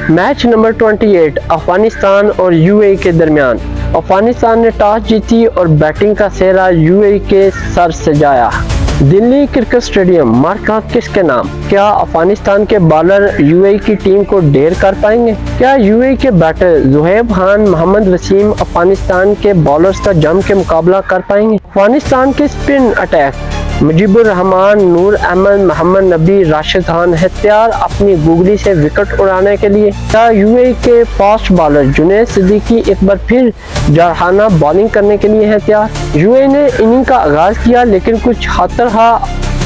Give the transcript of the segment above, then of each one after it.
Match number 28 Afghanistan और UAE के दरमियान। अफगानिस्तान ने टॉस जीती और बैटिंग का सेहरा यूएई के सर सजाया। दिल्ली क्रिकेट स्टेडियम मार्का किसके नाम? क्या अफगानिस्तान के बॉलर यूएई की टीम को ढेर कर पाएंगे? क्या यूएई के बैटर ज़ुहैब खान, मोहम्मद वसीम अफगानिस्तान के बॉलर्स का जम के मुकाबला कर पाएंगे? अफगानिस्तान के स्पिन अटैक मुजीबुर रहमान, नूर अहमद, मोहम्मद नबी, राशिद खान है तैयार अपनी गुगली से विकेट उड़ाने के लिए? क्या यूएई के फास्ट बॉलर जुनैद सिद्दीकी एक बार फिर जारहाना बॉलिंग करने के लिए है तैयार? यूएई ने इनिंग का आगाज किया लेकिन कुछ हाथरहा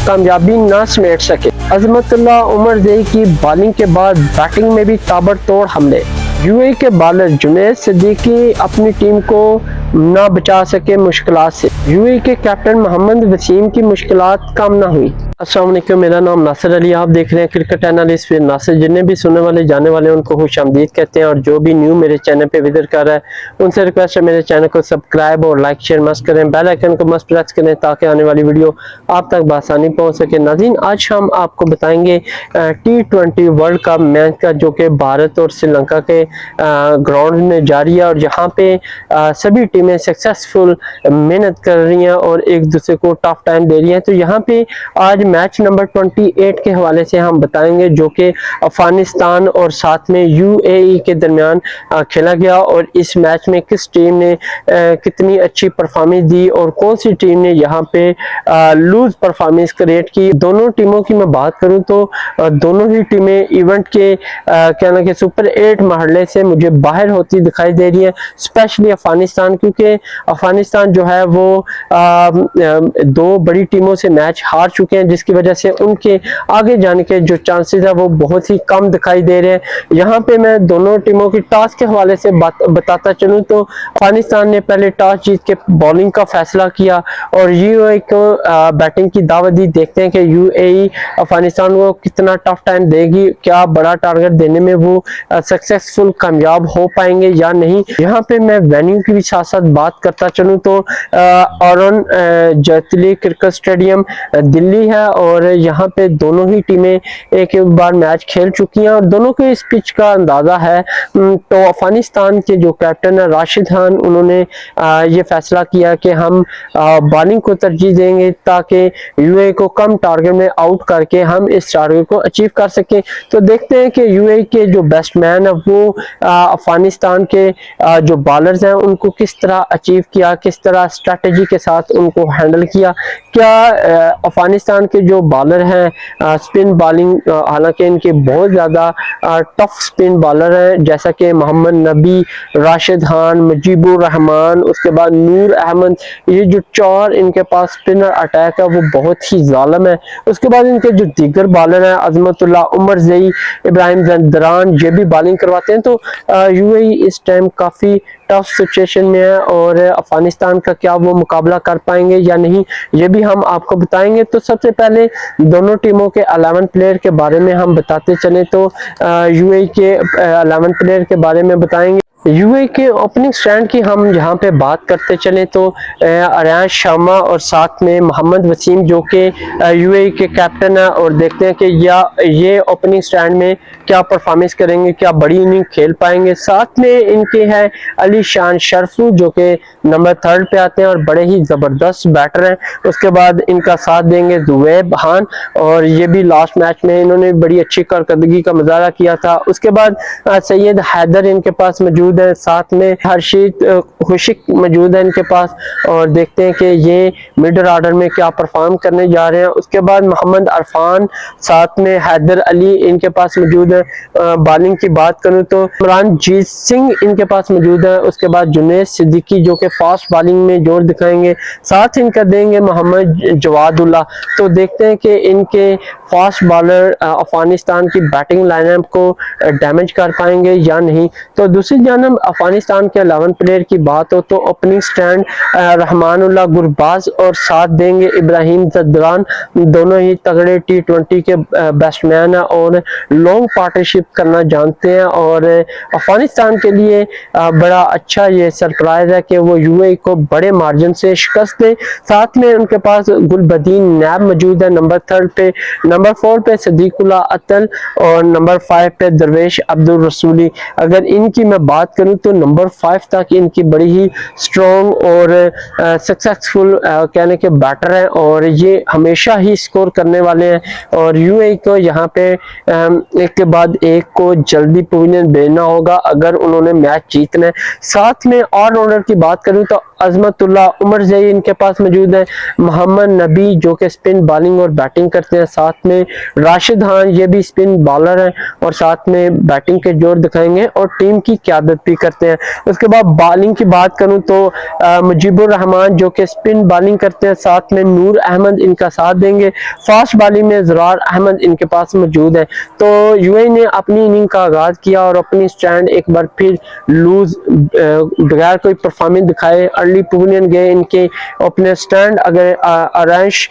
कामयाबी न समेट सके। अजमतुल्लाह उमर ज़ई की बॉलिंग के बाद बैटिंग में भी ताबड़तोड़ हमले। यूएई के बॉलर जुनैद सिद्दीकी अपनी टीम को न बचा सके मुश्किलात से। यूएई के कैप्टन मोहम्मद वसीम की मुश्किलात कम न हुई। अस्सलाम वालेकुम, मेरा नाम नासिर अली, आप देख रहे हैं क्रिकेट एनालिस्ट फिर नासिर। जितने भी सुनने वाले जाने वाले उनको खुशामदीद कहते हैं और जो भी न्यू मेरे चैनल पे विजिट कर रहा है उनसे रिक्वेस्ट है मेरे चैनल को सब्सक्राइब और लाइक शेयर मस्ट करें, बेल आइकन को मस्ट प्रेस करें ताकि आने वाली वीडियो आप तक बआसानी पहुंच सके। नाज़रीन, आज हम आपको बताएंगे T20 वर्ल्ड कप मैच का जो कि भारत और श्रीलंका के ग्राउंड में जारी है और यहाँ पे सभी टीमें सक्सेसफुल मेहनत कर रही हैं और एक दूसरे को टफ टाइम दे रही हैं। तो यहाँ पे आज मैच नंबर 28 के हवाले से हम बताएंगे जो कि अफगानिस्तान और साथ में यूएई के दरमियान खेला गया और इस मैच में किस टीम ने कितनी अच्छी परफॉर्मेंस दी और कौन सी टीम ने यहाँ पे लूज परफॉर्मेंस क्रिएट की। दोनों टीमों की मैं बात करूं तो दोनों ही टीमें इवेंट के कहना कि सुपर 8 मरहले से मुझे बाहर होती दिखाई दे रही है, स्पेशली अफगानिस्तान, क्योंकि अफगानिस्तान जो है वो दो बड़ी टीमों से मैच हार चुके हैं जिसकी वजह से उनके आगे जाने के जो चांसेस है वो बहुत ही कम दिखाई दे रहे हैं। यहाँ पे मैं दोनों टीमों की टॉस के हवाले से बताता चलूँ तो अफगानिस्तान ने पहले टॉस जीत के बॉलिंग का फैसला किया और यूएई को बैटिंग की दावत दी। देखते हैं कि यूएई अफगानिस्तान को कितना टफ टाइम देगी, क्या बड़ा टारगेट देने में वो सक्सेसफुल कामयाब हो पाएंगे या नहीं। यहाँ पे मैं वेन्यू की भी साथ साथ बात करता चलूँ तो अरुण जेटली क्रिकेट स्टेडियम दिल्ली है और यहाँ पे दोनों ही टीमें एक बार मैच खेल चुकी हैं और दोनों के इस पिच का अंदाजा है। तो अफगानिस्तान के जो कैप्टन है राशिद खान, उन्होंने ये फैसला किया कि हम बॉलिंग को तरजीह देंगे ताकि यूएई को कम टारगेट में आउट करके हम इस टारगेट को अचीव कर सकें। तो देखते हैं कि यूएई के जो बैट्समैन है वो अफगानिस्तान के जो बॉलर्स हैं उनको किस तरह अचीव किया, किस तरह स्ट्रेटजी के साथ उनको हैंडल किया। क्या अफगानिस्तान के जो बॉलर हैं स्पिन बॉलिंग, हालांकि इनके बहुत ज़्यादा टफ स्पिन बॉलर हैं जैसा कि मोहम्मद नबी, राशिद खान, मुजीबुर रहमान, उसके बाद नूर अहमद, ये जो चार इनके पास स्पिनर अटैक है वो बहुत ही जालिम है। उसके बाद इनके जो दीगर बॉलर हैं अजमतुल्लाह उमर ज़ई, इब्राहिम जंदरान, ये भी बॉलिंग करवाते हैं। तो यूएई इस टाइम काफ़ी टफ सिचुएशन में है और अफगानिस्तान का क्या वो मुकाबला कर पाएंगे या नहीं ये भी हम आपको बताएंगे। तो सबसे पहले दोनों टीमों के 11 प्लेयर के बारे में हम बताते चले तो यूएई के 11 प्लेयर के बारे में बताएंगे। यूएई के ओपनिंग स्टैंड की हम यहाँ पे बात करते चले तो अरियान शर्मा और साथ में मोहम्मद वसीम जो कि यूएई के कैप्टन है और देखते हैं कि ये ओपनिंग स्टैंड में क्या परफॉर्मेंस करेंगे, क्या बड़ी इनिंग खेल पाएंगे। साथ में इनके हैं अली शान शरफू जो कि नंबर 3 पे आते हैं और बड़े ही ज़बरदस्त बैटर हैं। उसके बाद इनका साथ देंगे ज़ुहैब खान और ये भी लास्ट मैच में इन्होंने बड़ी अच्छी कारकर्दगी का मुजाहरा किया था। उसके बाद सैयद हैदर इनके पास मौजूद है, साथ में हर्षित खुशिक मौजूद है इनके पास और देखते हैं कि ये मिडल ऑर्डर में क्या परफॉर्म करने जा रहे हैं। उसके बाद मोहम्मद अरफान, साथ में हैदर अली इनके पास मौजूद है। बॉलिंग की बात करूं तो इमरानजीत सिंह इनके पास मौजूद है। उसके बाद जुनैद सिद्दीकी जो कि फास्ट बॉलिंग में जोर दिखाएंगे, साथ इनका देंगे मोहम्मद जवादुल्लाह। तो देखते हैं कि इनके फास्ट बॉलर अफगानिस्तान की बैटिंग लाइनअप को डैमेज कर पाएंगे या नहीं। तो दूसरी जानब अफगानिस्तान के 11 प्लेयर की बात हो तो ओपनिंग स्टैंड रहमानुल्लाह गुरबाज और साथ देंगे इब्राहिम जदरान, दोनों ही तगड़े T20 के बैट्समैन हैं और लॉन्ग पार्टनरशिप करना जानते हैं और अफगानिस्तान के लिए बड़ा अच्छा ये सरप्राइज है कि वो यूएई को बड़े मार्जिन से शिकस्त दे। साथ में उनके पास गुलबदीन नैब मौजूद है नंबर 3 पे। नंबर नंबर 4 पे सदीकुल्लाह अतल और नंबर 5 पे दरवेश अब्दुल रसूली। अगर इनकी मैं बात करूं तो नंबर 5 तक इनकी बड़ी ही स्ट्रॉन्ग और सक्सेसफुल कहने के बैटर हैं और ये हमेशा ही स्कोर करने वाले हैं और यूएई को यहाँ पे एक के बाद एक को जल्दी पवेलियन भेजना होगा अगर उन्होंने मैच जीतना है। साथ में ऑलराउंडर की बात करूं तो अजमतुल्लाह उमर जई इनके पास मौजूद है, मोहम्मद नबी जो कि स्पिन बॉलिंग और बैटिंग करते हैं, साथ में राशिद खान ये भी स्पिन बॉलर हैं और साथ में बैटिंग के जोर दिखाएंगे और टीम की क़यादत भी करते हैं। उसके बाद बॉलिंग की बात करूं तो मुजीबुर रहमान जो कि स्पिन बॉलिंग करते हैं, साथ में नूर अहमद इनका साथ देंगे। फास्ट बॉलिंग में ज़रार अहमद इनके पास मौजूद है। तो यूएई ने अपनी इनिंग का आगाज किया और अपनी स्टैंड एक बार फिर लूज बगैर कोई परफॉर्मेंस दिखाए अर्ली पवेलियन गए इनके अपने स्टैंड। अगर आरंश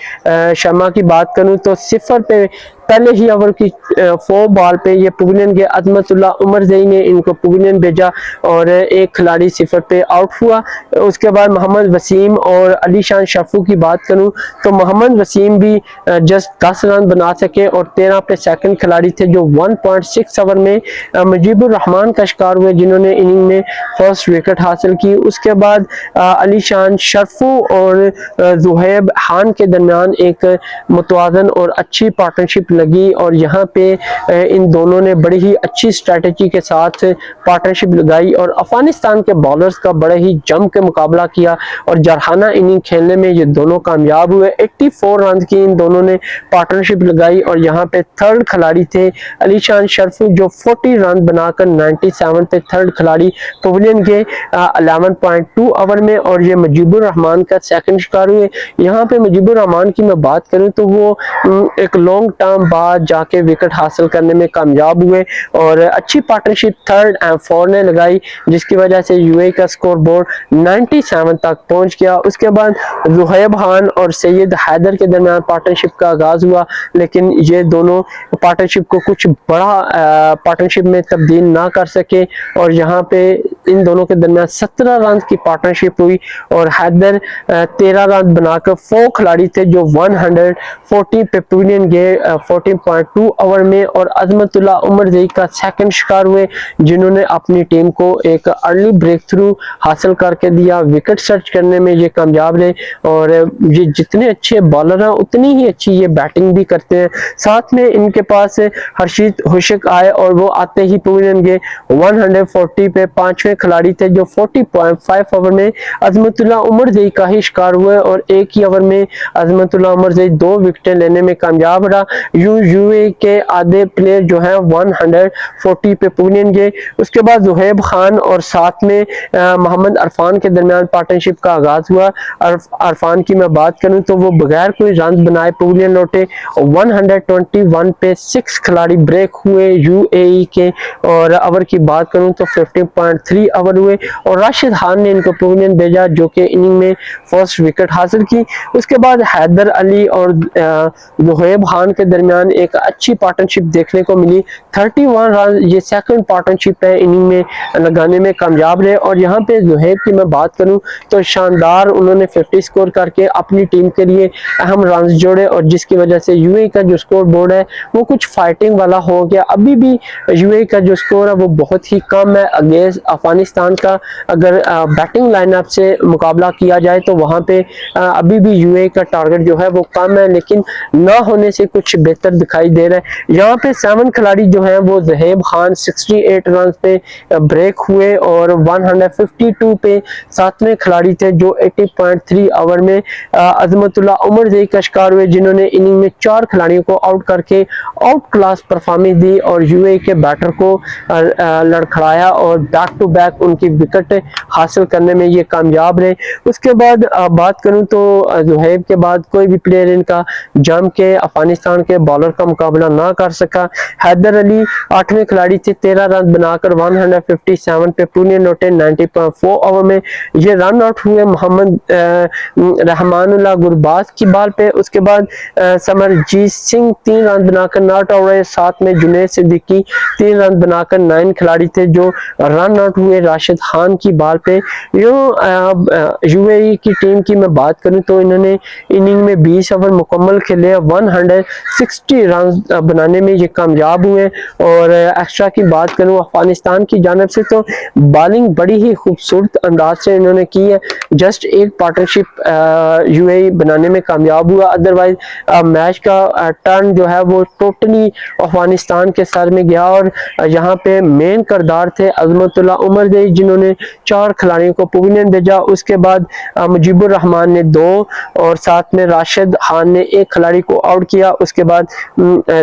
शर्मा की बात करूं तो 0 पे पहले ही ओवर की 4 बॉल पे ये पवेलियन गए। अजमतुल्लाह उमर जई ने इनको पवेलियन भेजा और एक खिलाड़ी 0 पे आउट हुआ। उसके बाद मोहम्मद वसीम और अली शान शफू की बात करूं तो मोहम्मद वसीम भी जस्ट 10 रन बना सके और 13 पे सेकंड खिलाड़ी थे जो 1.6 ओवर में मुजीबुर रहमान का शिकार हुए जिन्होंने इनिंग में फर्स्ट विकेट हासिल की। उसके बाद अली शान शफू और जुहैब खान के दरमियान एक मुतवाज़न और अच्छी पार्टनरशिप लगी और यहाँ पे इन दोनों ने बड़ी ही अच्छी स्ट्रेटजी के साथ पार्टनरशिप लगाई और अफगानिस्तान के बॉलर्स का बड़े ही जम के मुकाबला किया और जरहाना इनिंग खेलने में ये दोनों कामयाब हुए। 84 रन की इन दोनों ने पार्टनरशिप लगाई और यहाँ पे थर्ड खिलाड़ी थे अली शान शरफू जो 40 रन बनाकर 97 पे थर्ड खिलाड़ी पवेलियन के 11.2 ओवर में और ये मुजीबुर रहमान का सेकंड शिकार हुए। यहाँ पे मुजीबुर रहमान की मैं बात करूँ तो वो एक लॉन्ग टर्म बाद जाके विकेट हासिल करने में कामयाब हुए और अच्छी पार्टनरशिप थर्ड एंड फोर ने लगाई जिसकी वजह से यूएई का स्कोर बोर्ड 97 तक पहुंच गया। उसके बाद जुहैब खान और सैयद हैदर के दरमियान पार्टनरशिप का आगाज हुआ लेकिन ये दोनों पार्टनरशिप को कुछ बड़ा पार्टनरशिप में तब्दील ना कर सके और यहाँ पे इन दोनों के दरमियान 17 रन की पार्टनरशिप हुई और हैदर 13 रन बनाकर 4 खिलाड़ी थे जो 140 पे पवेलियन गए 14.2 ओवर में और अजमतुल्लाह उमर जई का सेकंड शिकार हुए जिन्होंने अपनी टीम को एक अर्ली ब्रेक थ्रू हासिल करके दिया। विकेट सर्च करने में ये कामयाब रहे और ये जितने अच्छे बॉलर हैं उतनी ही अच्छी ये बैटिंग भी करते हैं। साथ में इनके पास हर्षित हुशक आए और वो आते ही पवेलियन गए 140 पे 5वें खिलाड़ी थे जो 40.5 ओवर में अजमतुल्लाह उमर जई का ही शिकार हुए और एक ही ओवर में अजमतुल्लाह उमर जई 2 विकेटें लेने में कामयाब रहा। यूएई के आधे प्लेयर जो है 140 पे पवेलियन गए। उसके बाद जुहैब खान और साथ में मोहम्मद अरफान के दरमियान पार्टनरशिप का आगाज हुआ। अरफान की मैं बात करूं तो वो बगैर कोई रन बनाए पवेलियन लौटे 121 पे 6 खिलाड़ी ब्रेक हुए यूएई के और ओवर की बात करूं तो 15.3 ओवर हुए और राशिद खान ने इनको पवेलियन भेजा जो कि इनिंग में फर्स्ट विकेट हासिल की। उसके बाद हैदर अली और जुहैब खान के दरमियान एक अच्छी पार्टनरशिप देखने को मिली 31 रन ये सेकंड पार्टनरशिप है इनिंग में लगाने में कामयाब रहे और यहाँ पे जुहैब की मैं बात करूं तो शानदार उन्होंने 50 स्कोर करके अपनी टीम के लिए अहम रन जोड़े और जिसकी वजह से यूएई का जो स्कोर बोर्ड है वो कुछ फाइटिंग वाला हो गया। अभी भी यूएई का जो स्कोर है वो बहुत ही कम है अगेंस्ट अफगानिस्तान का। अगर बैटिंग लाइनअप से मुकाबला किया जाए तो वहां पे अभी भी यूएई का टारगेट जो है वो कम है लेकिन ना होने से कुछ बेहतर दिखाई दे रहा है। यहाँ पे 7 खिलाड़ी जो हैं वो जुहैब खान 68 रन पे ब्रेक हुए और 152 पे 7वें खिलाड़ी थे जो 80.3 ओवर में अजमतुल्लाह उमर जई का शिकार हुए जिन्होंने इनिंग में 4 खिलाड़ियों को आउट करके आउट क्लास परफॉर्मेंस दी और यूएई के बैटर को लड़खड़ाया और बैक टू बैक उनकी विकेट हासिल करने में ये कामयाब रहे। उसके बाद बात करूं तो जुहैब के बाद कोई भी प्लेयर इनका जम के अफगानिस्तान के बॉलर का मुकाबला ना कर सका। हैदर अली 8वें खिलाड़ी थे 13 रन बनाकर 157 पे पवेलियन लौटे 90.4 ओवर में ये रन आउट हुए मोहम्मद रहमानुल्लाह गुरबाज की बॉल पे। उसके बाद समरजीत सिंह 3 रन बनाकर नॉट आउट हुए। साथ में जुनैद सिद्दीकी 3 रन बनाकर 9 खिलाड़ी थे जो रन आउट हुए राशिद खान की बॉल पे। यूएई की टीम की मैं बात करूं तो इन्होंने इनिंग में 20 ओवर मुकम्मल खेले, 160 रन बनाने में ये कामयाब हुए। और एक्स्ट्रा की बात करूं अफगानिस्तान की जानिब से तो बॉलिंग बड़ी ही खूबसूरत अंदाज से इन्होंने की है, जस्ट एक पार्टनरशिप यूएई बनाने में कामयाब हुआ। अदरवाइज मैच का टर्न जो है वो टोटली अफगानिस्तान के सर में गया। और यहाँ पे मेन किरदार थे अजमतुल्लाह उमरज़ई, जिन्होंने 4 खिलाड़ियों को पवेलियन भेजा। उसके बाद मुजीबुर रहमान ने 2 और साथ में राशिद खान ने 1 खिलाड़ी को आउट किया। उसके बाद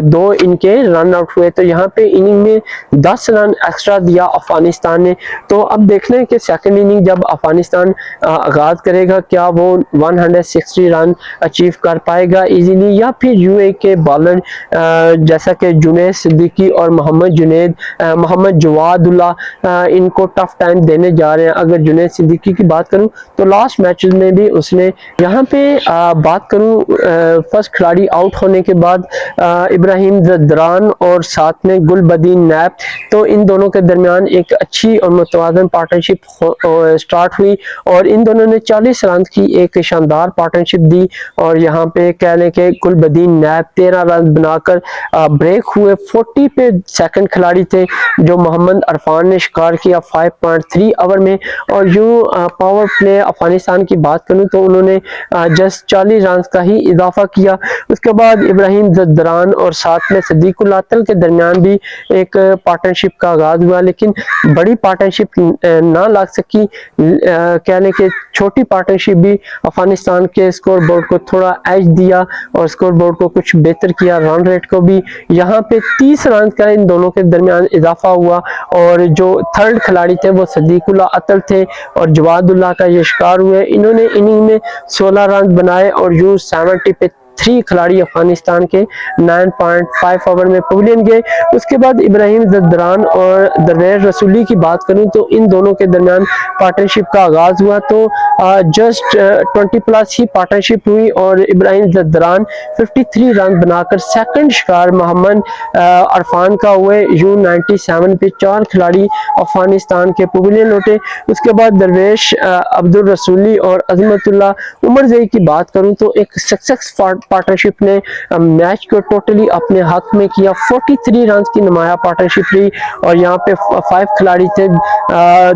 2 इनके रन आउट हुए। तो यहाँ पे इनिंग में 10 रन एक्स्ट्रा दिया अफगानिस्तान ने। तो अब देखना है कि सेकंड इनिंग जब अफगानिस्तान आगाज करेगा क्या वो 160 रन अचीव कर पाएगा इजीली, या फिर यूएई के बॉलर जैसा कि जुनैद सिद्दीकी और मोहम्मद जवादुल्लाह इनको टफ टाइम देने जा रहे हैं। अगर जुनैद सिद्दीकी की बात करूं तो लास्ट मैचेस में भी उसने यहाँ पे बात करूं फर्स्ट खिलाड़ी आउट होने के बाद इब्राहिम ज़दरान और साथ में गुलबदीन नैब, तो इन दोनों के दरमियान एक अच्छी और मुतवाज़न पार्टनरशिप स्टार्ट हुई और इन दोनों ने 40 रन की एक शानदार पार्टनरशिप दी। और यहाँ पे कह लें कि गुलबदीन नैब 13 रन बनाकर ब्रेक हुए। 40 पे सेकंड खिलाड़ी थे जो मोहम्मद अरफान ने शिकार किया 5.3 ओवर में। और यूं पावर प्ले अफगानिस्तान की बात करूं तो उन्होंने जस्ट 40 रन का ही इजाफा किया। उसके बाद इब्राहिम ज़दरान और साथ में सदीकुल अतल के दरमियान भी एक पार्टनरशिप का आगाज हुआ, लेकिन बड़ी पार्टनरशिप ना लग सकी। कह लें कि छोटी पार्टनरशिप भी अफगानिस्तान के स्कोर बोर्ड को थोड़ा एज दिया और स्कोर बोर्ड को कुछ बेहतर किया, रन रेट को भी। यहाँ पे 30 रन का इन दोनों के दरमियान इजाफा हुआ और जो थर्ड खिलाड़ी थे वो सदीकुल्लाह अतल थे और जवादुल्लाह का ये शिकार हुए। इन्होंने इनिंग में 16 रन बनाए और यूं 70 पे 3 खिलाड़ी अफगानिस्तान के 9.5 ओवर में पवेलियन गए। उसके बाद इब्राहिम ज़दरान और दरवेश रसूली की बात करूं तो इन दोनों के दरमियान पार्टनरशिप का आगाज हुआ। तो जस्ट 20 प्लस ही पार्टनरशिप हुई और इब्राहिम ज़दरान 53 रन बनाकर सेकंड शिकार मोहम्मद अरफान का हुए। यू 97 पे 4 खिलाड़ी अफगानिस्तान के पवेलियन लौटे। उसके बाद दरवेश अब्दुल रसूली और अजमतुल्लाह उमरज़ई की बात करूं तो एक सक्सेस पार्टनरशिप ने मैच को टोटली अपने हक में किया। 43 रन की नुमाया पार्टनरशिप रही और यहाँ पे 5 खिलाड़ी थे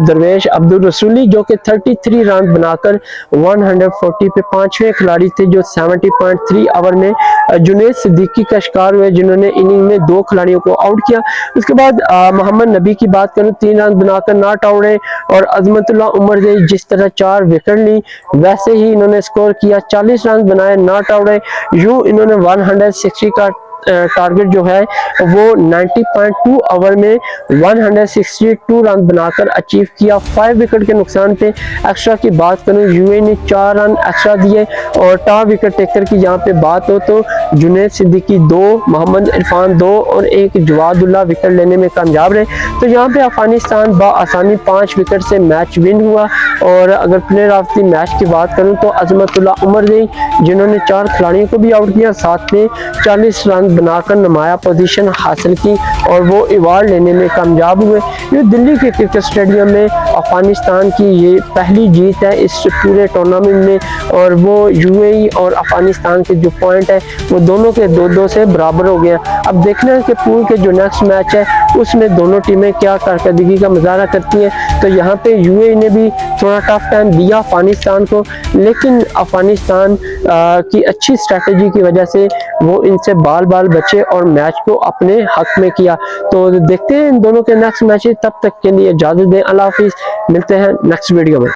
दरवेश अब्दुल रसूली जो कि 33 रन बनाकर 140 पे 5वें खिलाड़ी थे जो 70.3 ओवर में जुनैद सिद्दीकी का शिकार हुए, जिन्होंने इनिंग में 2 खिलाड़ियों को आउट किया। उसके बाद मोहम्मद नबी की बात करूं 3 रन बनाकर नॉट आउट है और अजमतुल्लाह उमरज़ई जिस तरह 4 विकेट ली वैसे ही इन्होंने स्कोर किया, 40 रन बनाए, नॉट आउट है। यूं इन्होंने 160 का टारगेट जो है वो 90.2 ओवर में 162 रन बनाकर अचीव किया 5 विकेट के नुकसान पे। एक्स्ट्रा की बात करूं यूएई ने 4 रन एक्स्ट्रा दिए और टॉप विकेट टेकर की यहाँ पे बात हो तो जुनैद सिद्दीकी 2, मोहम्मद इरफान 2 और 1 जवादुल्लाह विकेट लेने में कामयाब रहे। तो यहाँ पे अफगानिस्तान बआसानी 5 विकेट से मैच विन हुआ। और अगर प्लेयर ऑफ द मैच की बात करूं तो अजमतुल्लाह उमरज़ई जिन्होंने 4 खिलाड़ियों को भी आउट किया, साथ में 40 रन बनाकर नुमाया पोजीशन हासिल की और वो अवार्ड लेने में कामयाब हुए। ये दिल्ली के क्रिकेट स्टेडियम में अफगानिस्तान की ये पहली जीत है इस पूरे टूर्नामेंट में और वो यूएई और अफगानिस्तान के जो पॉइंट है वो दोनों के 2-2 से बराबर हो गए। अब देखना है कि पूल के जो नेक्स्ट मैच है उसमें दोनों टीमें क्या कारकर्दगी का मुजाहरा करती हैं। तो यहाँ पे यूएई ने भी थोड़ा टफ टाइम दिया अफगानिस्तान को, लेकिन अफगानिस्तान की अच्छी स्ट्रैटेजी की वजह से वो इनसे बाल बचे और मैच को अपने हक में किया। तो देखते हैं इन दोनों के नेक्स्ट मैचेस, तब तक के लिए इजाजत दें, अल्लाह हाफिज, मिलते हैं नेक्स्ट वीडियो में।